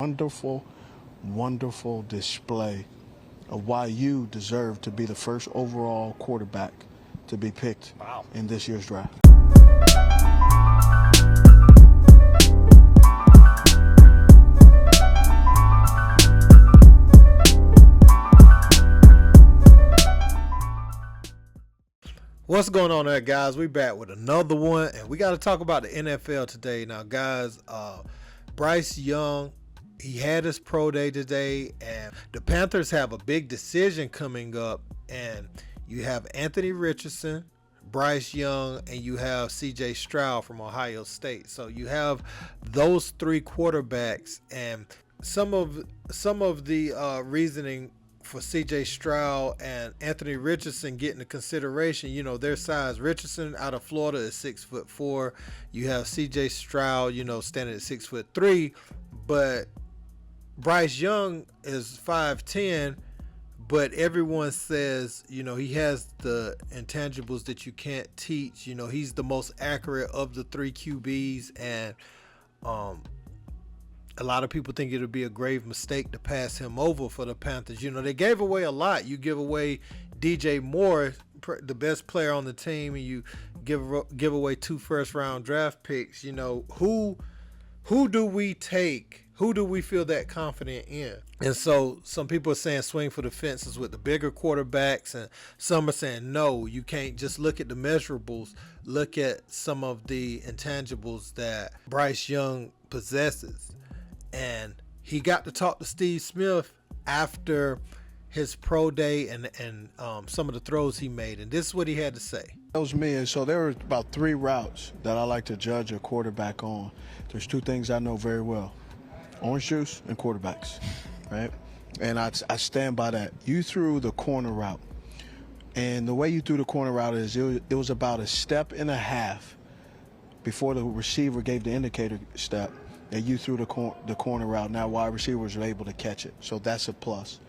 Wonderful, wonderful display of why you deserve to be the first overall quarterback to be picked in this year's draft. What's going on there, guys? We back with another one, and we got to talk about the NFL today. Now, guys, Bryce Young, he had his pro day today, and the Panthers have a big decision coming up, and you have Anthony Richardson, Bryce Young, and you have C.J. Stroud from Ohio State. So you have those three quarterbacks, and some of the reasoning for C.J. Stroud and Anthony Richardson getting the consideration, you know, their size. Richardson out of Florida is 6'4". You have C.J. Stroud, you know, standing at 6'3", but Bryce Young is 5'10", but everyone says, you know, he has the intangibles that you can't teach. You know, he's the most accurate of the three QBs, and a lot of people think it would be a grave mistake to pass him over for the Panthers. You know, they gave away a lot. You give away DJ Moore, the best player on the team, and you give away 2 first-round draft picks. You know, who do we take? Who do we feel that confident in? And so some people are saying swing for the fences with the bigger quarterbacks, and some are saying no, you can't just look at the measurables. Look at some of the intangibles that Bryce Young possesses. And he got to talk to Steve Smith after his pro day and some of the throws he made. And this is what he had to say. That was me. And so there were about 3 routes that I like to judge a quarterback on. There's 2 things I know very well: orange juice and quarterbacks, right? And I stand by that. You threw the corner route. And the way you threw the corner route is it was about a step and a half before the receiver gave the indicator step. And you threw the corner route. Now wide receivers were able to catch it, so that's a plus.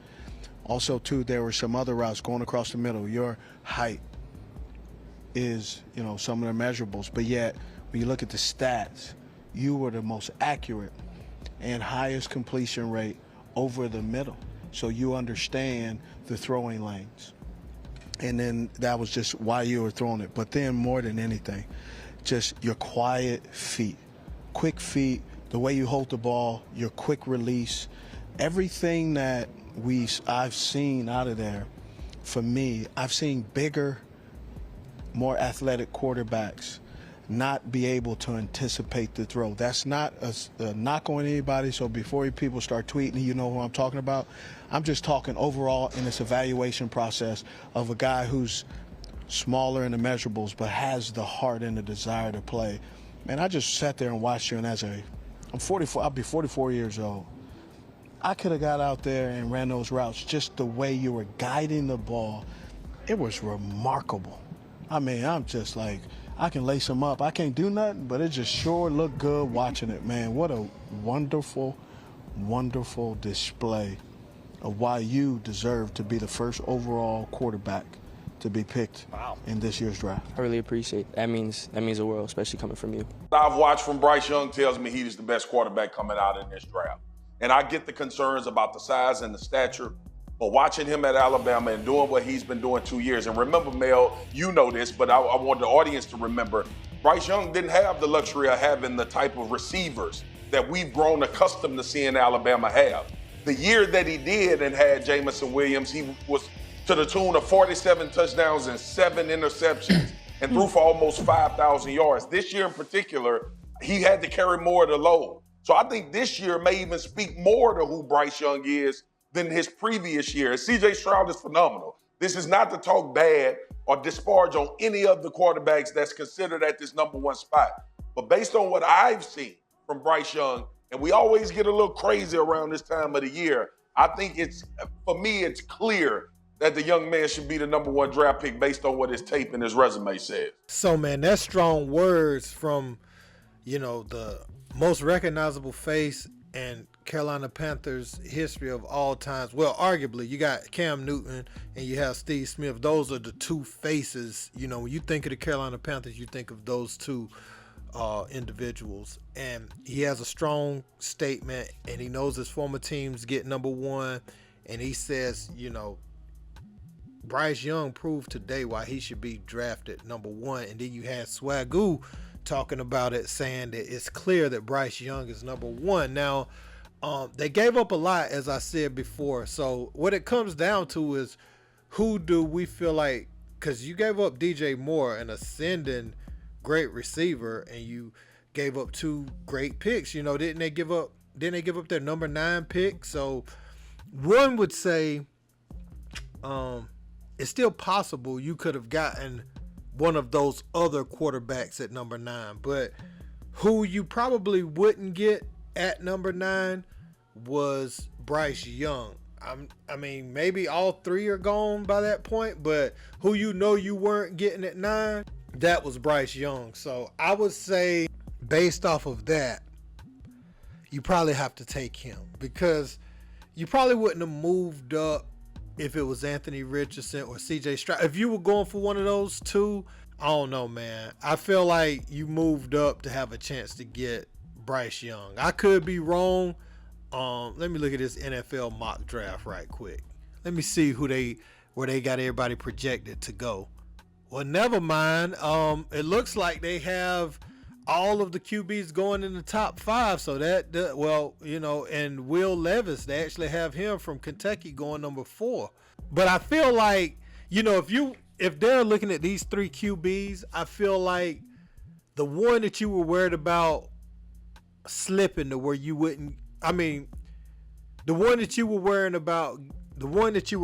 Also, too, there were some other routes going across the middle. Your height is, you know, some of the measurables, but yet when you look at the stats, you were the most accurate and highest completion rate over the middle. So you understand the throwing lanes, and then that was just why you were throwing it. But then more than anything, just your quiet feet, quick feet. The way you hold the ball, your quick release, everything that I've seen out of there, for me, I've seen bigger, more athletic quarterbacks not be able to anticipate the throw. That's not a knock on anybody, so before people start tweeting, you know who I'm talking about. I'm just talking overall in this evaluation process of a guy who's smaller in the measurables but has the heart and the desire to play. Man, I just sat there and watched you, and I'm 44. I'll be 44 years old. I could have got out there and ran those routes. Just the way you were guiding the ball, it was remarkable. I mean, I'm just like, I can lace them up. I can't do nothing, but it just sure looked good watching it, man. What a wonderful, wonderful display of why you deserve to be the first overall quarterback to be picked in this year's draft. I really appreciate it. That means the world, especially coming from you. I've watched from Bryce Young tells me he is the best quarterback coming out in this draft. And I get the concerns about the size and the stature, but watching him at Alabama and doing what he's been doing 2 years, and remember, Mel, you know this, but I want the audience to remember, Bryce Young didn't have the luxury of having the type of receivers that we've grown accustomed to seeing Alabama have. The year that he did and had Jamison Williams, he was to the tune of 47 touchdowns and 7 interceptions and threw for almost 5,000 yards. This year in particular, he had to carry more of the load. So I think this year may even speak more to who Bryce Young is than his previous year. C.J. Stroud is phenomenal. This is not to talk bad or disparage on any of the quarterbacks that's considered at this number 1 spot. But based on what I've seen from Bryce Young, and we always get a little crazy around this time of the year, I think for me, it's clear that the young man should be the number 1 draft pick based on what his tape and his resume says. So, man, that's strong words from, you know, the most recognizable face in Carolina Panthers history of all times. Well, arguably, you got Cam Newton and you have Steve Smith. Those are the 2 faces. You know, when you think of the Carolina Panthers, you think of those 2 individuals, and he has a strong statement, and he knows his former teams get number one, and he says, Bryce Young proved today why he should be drafted number one. And then you had Swagoo talking about it, saying that it's clear that Bryce Young is number one. Now, they gave up a lot, as I said before. So what it comes down to is, who do we feel like, because you gave up DJ Moore, an ascending great receiver, and you gave up 2 great picks. Didn't they give up their number 9 pick? So one would say it's still possible you could have gotten one of those other quarterbacks at number 9, but who you probably wouldn't get at number 9 was Bryce Young. I mean, maybe all 3 are gone by that point, but who you weren't getting at 9, that was Bryce Young. So I would say, based off of that, you probably have to take him, because you probably wouldn't have moved up if it was Anthony Richardson or CJ Stroud. If you were going for one of those 2, I don't know, man. I feel like you moved up to have a chance to get Bryce Young. I could be wrong. Let me look at this NFL mock draft right quick. Let me see where they got everybody projected to go. Well, never mind. It looks like they have all of the QBs going in the top 5. So and Will Levis, they actually have him from Kentucky going number 4. But I feel like, if they're looking at these 3 QBs, I feel like the one that you were worried about slipping to where you wouldn't, the one that you were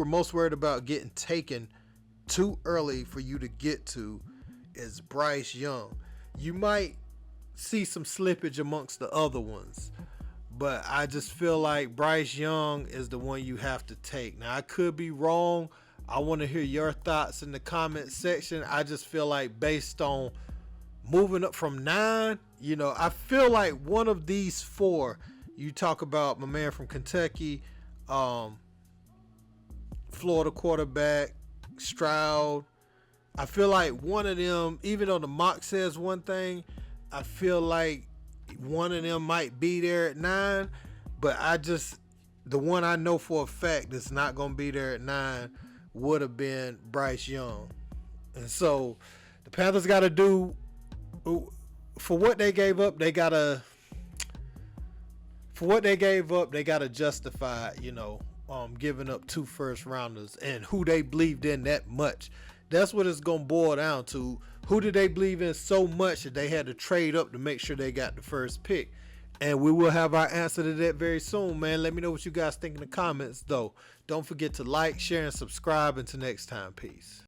most worried about getting taken too early for you to get to is Bryce Young. You might see some slippage amongst the other ones, but I just feel like Bryce Young is the one you have to take. Now, I could be wrong. I want to hear your thoughts in the comment section. I just feel like, based on moving up from 9, I feel like one of these 4, you talk about my man from Kentucky, Florida quarterback, Stroud. I feel like one of them, even though the mock says one thing, I feel like one of them might be there at 9, but the one I know for a fact that's not going to be there at 9 would have been Bryce Young. And so the Panthers got to do, for what they gave up, they got to justify, giving up 2 first rounders and who they believed in that much. That's what it's going to boil down to. Who did they believe in so much that they had to trade up to make sure they got the first pick? And we will have our answer to that very soon, man. Let me know what you guys think in the comments, though. Don't forget to like, share, and subscribe. Until next time, peace.